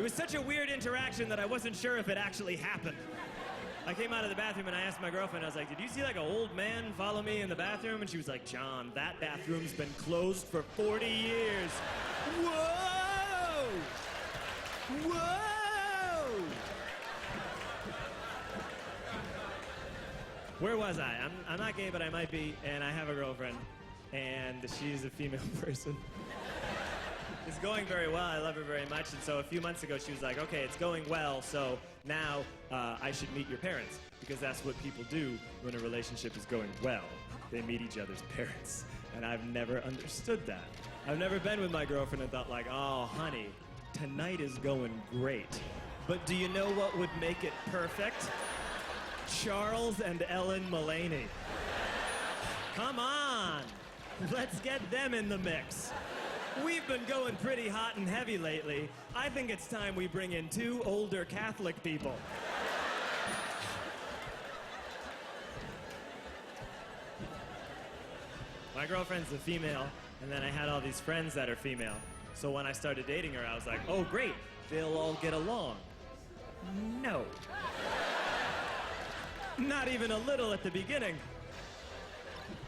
It was such a weird interaction that I wasn't sure if it actually happened. I came out of the bathroom and I asked my girlfriend, I was like, did you see like an old man follow me in the bathroom? And she was like, John, that bathroom's been closed for 40 years. Whoa! Whoa! Where was I? I'm not gay, but I might be, and I have a girlfriend, and she's a female person. It's going very well. I love her very much. And so a few months ago, she was like, okay, it's going well, so now I should meet your parents. Because that's what people do when a relationship is going well. They meet each other's parents. And I've never understood that. I've never been with my girlfriend and thought like, oh, honey, tonight is going great. But do you know what would make it perfect? Charles and Ellen Mullaney. Come on. Let's get them in the mix. We've been going pretty hot and heavy lately. I think it's time we bring in two older Catholic people. My girlfriend's a female, and then I had all these friends that are female. So when I started dating her, I was like, oh great, they'll all get along. No. Not even a little at the beginning.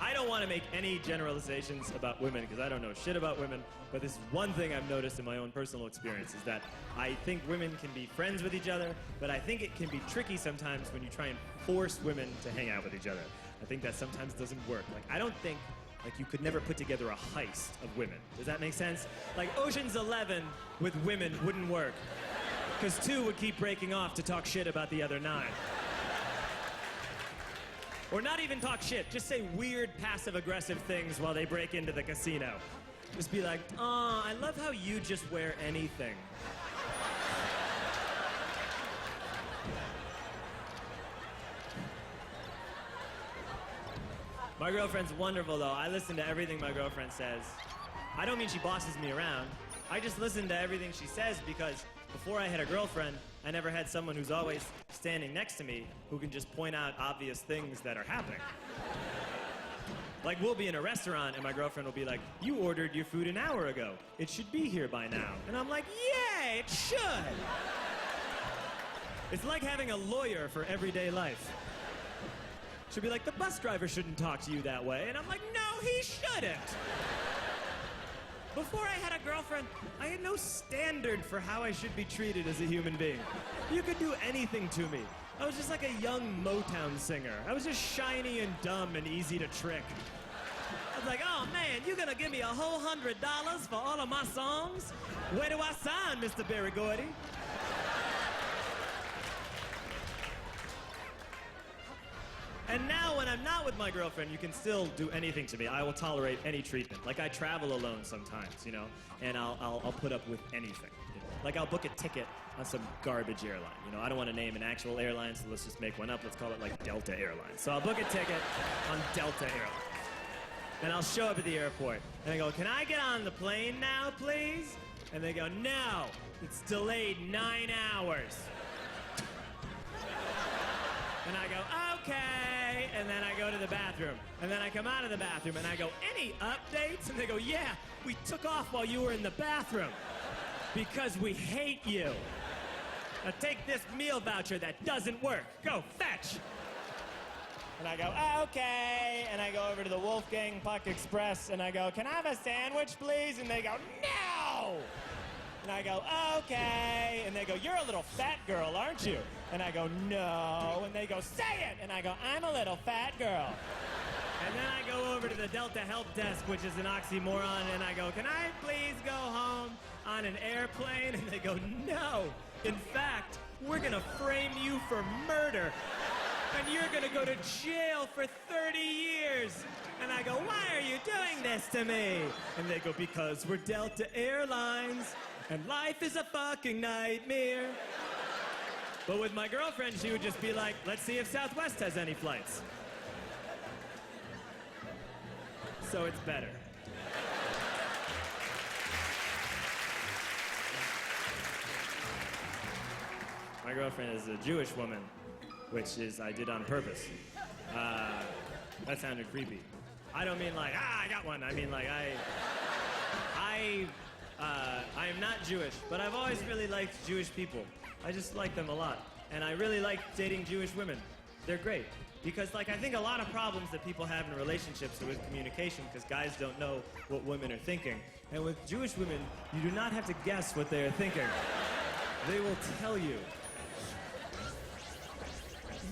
I don't want to make any generalizations about women because I don't know shit about women, but this is one thing I've noticed in my own personal experience is that I think women can be friends with each other, but I think it can be tricky sometimes when you try and force women to hang out with each other. I think that sometimes doesn't work. Like, I don't think like you could never put together a heist of women. Does that make sense? Like Ocean's 11 with women wouldn't work because 2 would keep breaking off to talk shit about the other 9. Or not even talk shit, just say weird passive-aggressive things while they break into the casino. Just be like, aw, I love how you just wear anything. My girlfriend's wonderful, though. I listen to everything my girlfriend says. I don't mean she bosses me around. I just listen to everything she says because before I had a girlfriend, I never had someone who's always standing next to me who can just point out obvious things that are happening. Like, we'll be in a restaurant and my girlfriend will be like, you ordered your food an hour ago. It should be here by now. And I'm like, yeah, it should. It's like having a lawyer for everyday life. She'll be like, the bus driver shouldn't talk to you that way. And I'm like, no, he shouldn't. Before I had a girlfriend, I had no standard for how I should be treated as a human being. You could do anything to me. I was just like a young Motown singer. I was just shiny and dumb and easy to trick. I was like, oh man, you gonna give me a whole $100 for all of my songs? Where do I sign, Mr. Berry Gordy? And now when I'm not with my girlfriend, you can still do anything to me. I will tolerate any treatment. Like I travel alone sometimes, you know, and I'll put up with anything. You know? Like I'll book a ticket on some garbage airline. You know, I don't want to name an actual airline, so let's just make one up. Let's call it like Delta Airlines. So I'll book a ticket on Delta Airlines. And I'll show up at the airport. And I go, can I get on the plane now, please? And they go, no, it's delayed 9 hours. And I go, okay, and then I go to the bathroom. And then I come out of the bathroom and I go, any updates? And they go, yeah, we took off while you were in the bathroom because we hate you. Now take this meal voucher that doesn't work. Go, fetch. And I go, okay, and I go over to the Wolfgang Puck Express and I go, can I have a sandwich, please? And they go, no! And I go, okay. And they go, you're a little fat girl, aren't you? And I go, no. And they go, say it. And I go, I'm a little fat girl. And then I go over to the Delta Help Desk, which is an oxymoron, and I go, can I please go home on an airplane? And they go, no. In fact, we're going to frame you for murder. And you're going to go to jail for 30 years. And I go, why are you doing this to me? And they go, because we're Delta Airlines. And life is a fucking nightmare. But with my girlfriend, she would just be like, let's see if Southwest has any flights. So it's better. My girlfriend is a Jewish woman, which is I did on purpose. That sounded creepy. I don't mean like, I got one. I mean like I I am not Jewish, but I've always really liked Jewish people. I just like them a lot. And I really like dating Jewish women. They're great. Because, like, I think a lot of problems that people have in relationships are with communication, because guys don't know what women are thinking. And with Jewish women, you do not have to guess what they are thinking. They will tell you.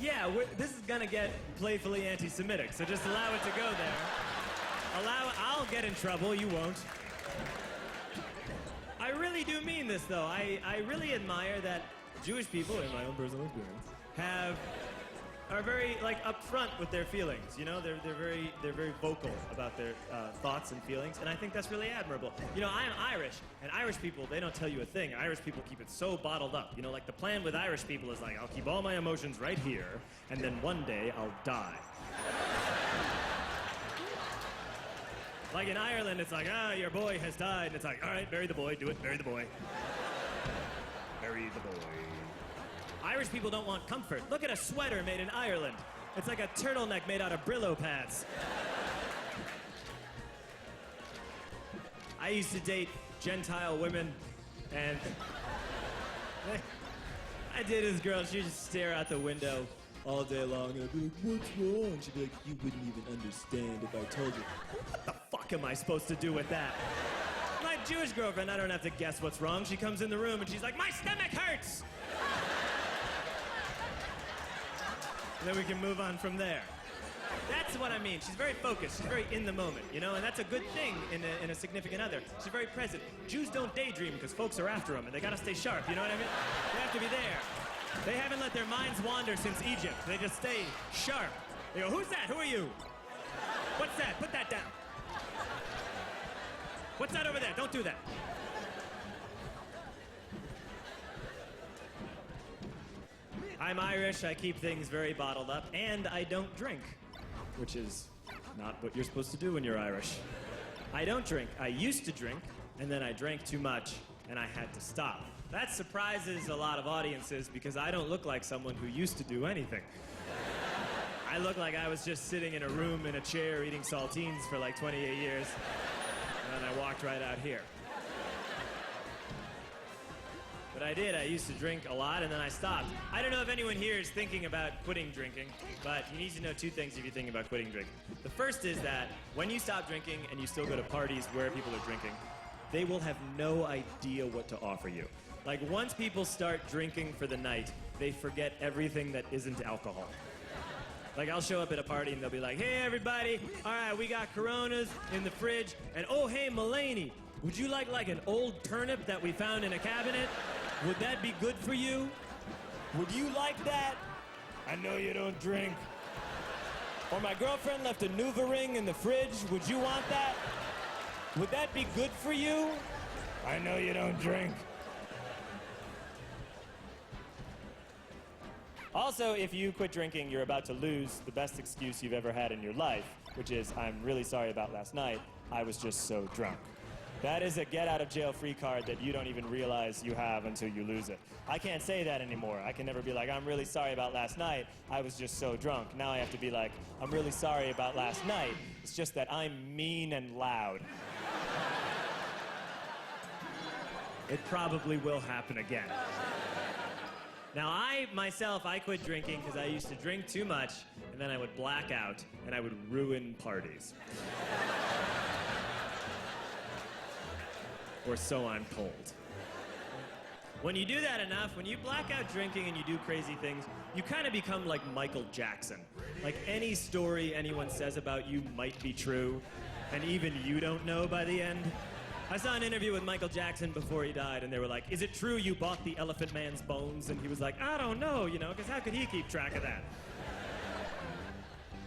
Yeah, this is gonna get playfully anti-Semitic, so just allow it to go there. I'll get in trouble, you won't. I really do mean this, though. I really admire that Jewish people, in my own personal experience, are very like upfront with their feelings. You know, they're very vocal about their thoughts and feelings, and I think that's really admirable. You know, I'm Irish, and Irish people, they don't tell you a thing. Irish people keep it so bottled up. You know, like the plan with Irish people is like, I'll keep all my emotions right here, and then one day I'll die. Like in Ireland, it's like, your boy has died, and it's like, all right, bury the boy, do it, bury the boy. Bury the boy. Irish people don't want comfort. Look at a sweater made in Ireland. It's like a turtleneck made out of Brillo pads. I used to date Gentile women, and I dated this girl. She'd just stare out the window all day long, and I'd be like, what's wrong? She'd be like, you wouldn't even understand if I told you. What the fuck am I supposed to do with that? My Jewish girlfriend, I don't have to guess what's wrong. She comes in the room and she's like, my stomach hurts! And then we can move on from there. That's what I mean. She's very focused. She's very in the moment, you know? And that's a good thing in a significant other. She's very present. Jews don't daydream because folks are after them, and they gotta stay sharp, you know what I mean? They have to be there. They haven't let their minds wander since Egypt. They just stay sharp. They go, who's that? Who are you? What's that? Put that down. What's that over there? Don't do that. I'm Irish, I keep things very bottled up, and I don't drink, which is not what you're supposed to do when you're Irish. I don't drink. I used to drink, and then I drank too much, and I had to stop. That surprises a lot of audiences because I don't look like someone who used to do anything. I look like I was just sitting in a room in a chair eating saltines for like 28 years, and then I walked right out here. But I did. I used to drink a lot, and then I stopped. I don't know if anyone here is thinking about quitting drinking, but you need to know two things if you're thinking about quitting drinking. The first is that when you stop drinking and you still go to parties where people are drinking, they will have no idea what to offer you. Like, once people start drinking for the night, they forget everything that isn't alcohol. Like, I'll show up at a party, and they'll be like, hey, everybody, all right, we got Coronas in the fridge, and oh, hey, Mulaney, would you like an old turnip that we found in a cabinet? Would that be good for you? Would you like that? I know you don't drink. Or my girlfriend left a Nuva ring in the fridge. Would you want that? Would that be good for you? I know you don't drink. Also, if you quit drinking, you're about to lose the best excuse you've ever had in your life, which is, I'm really sorry about last night. I was just so drunk. That is a get-out-of-jail-free card that you don't even realize you have until you lose it. I can't say that anymore. I can never be like, I'm really sorry about last night. I was just so drunk. Now I have to be like, I'm really sorry about last night. It's just that I'm mean and loud. It probably will happen again. Now, I quit drinking because I used to drink too much, and then I would black out, and I would ruin parties. Or so I'm told. When you do that enough, when you black out drinking and you do crazy things, you kind of become like Michael Jackson. Like, any story anyone says about you might be true, and even you don't know by the end. I saw an interview with Michael Jackson before he died, and they were like, is it true you bought the Elephant Man's bones? And he was like, I don't know, because how could he keep track of that?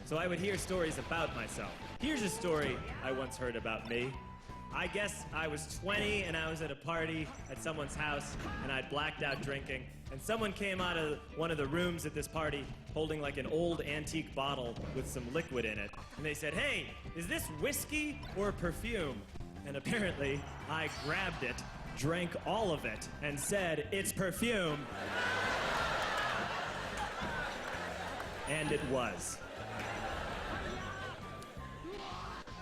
So I would hear stories about myself. Here's a story I once heard about me. I guess I was 20 and I was at a party at someone's house and I'd blacked out drinking, and someone came out of one of the rooms at this party holding like an old antique bottle with some liquid in it, and they said, hey, is this whiskey or perfume? And apparently I grabbed it, drank all of it, and said, it's perfume. And it was.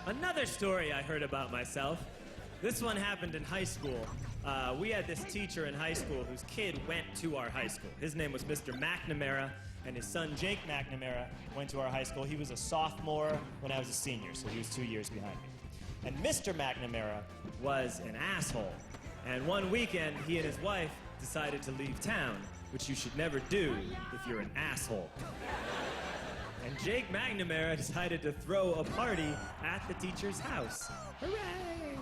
Another story I heard about myself This one happened in high school. We had this teacher in high school whose kid went to our high school. His name was Mr. McNamara, and his son Jake McNamara went to our high school. He was a sophomore when I was a senior, so he was 2 years behind me. And Mr. McNamara was an asshole. And one weekend, he and his wife decided to leave town, which you should never do if you're an asshole. And Jake McNamara decided to throw a party at the teacher's house. Hooray!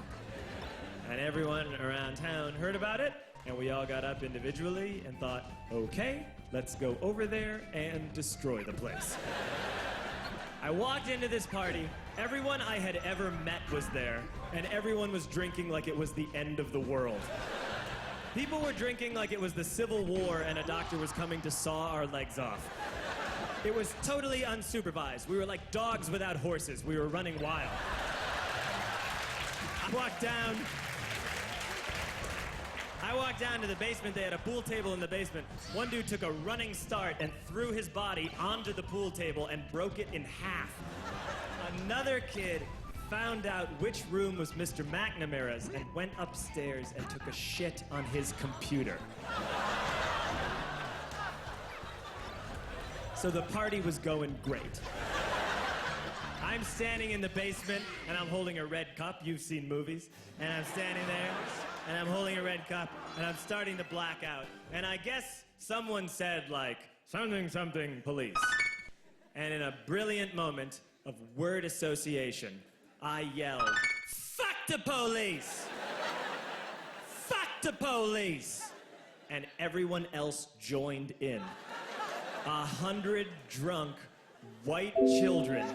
And everyone around town heard about it, and we all got up individually and thought, okay, let's go over there and destroy the place. I walked into this party, everyone I had ever met was there, and everyone was drinking like it was the end of the world. People were drinking like it was the Civil War and a doctor was coming to saw our legs off. It was totally unsupervised. We were like dogs without horses. We were running wild. I walked down to the basement. They had a pool table in the basement. One dude took a running start and threw his body onto the pool table and broke it in half. Another kid found out which room was Mr. McNamara's and went upstairs and took a shit on his computer. So the party was going great. I'm standing in the basement and I'm holding a red cup. You've seen movies. And I'm standing there and I'm holding a red cup and I'm starting to black out. And I guess someone said like, something police. And in a brilliant moment of word association, I yelled, fuck the police! Fuck the police! And everyone else joined in. 100 drunk white children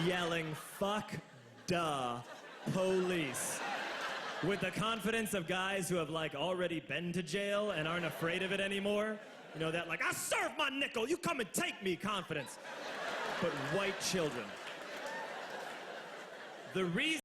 yelling, fuck the police. With the confidence of guys who have like already been to jail and aren't afraid of it anymore. You know, that like, I serve my nickel, you come and take me confidence. But white children. The reason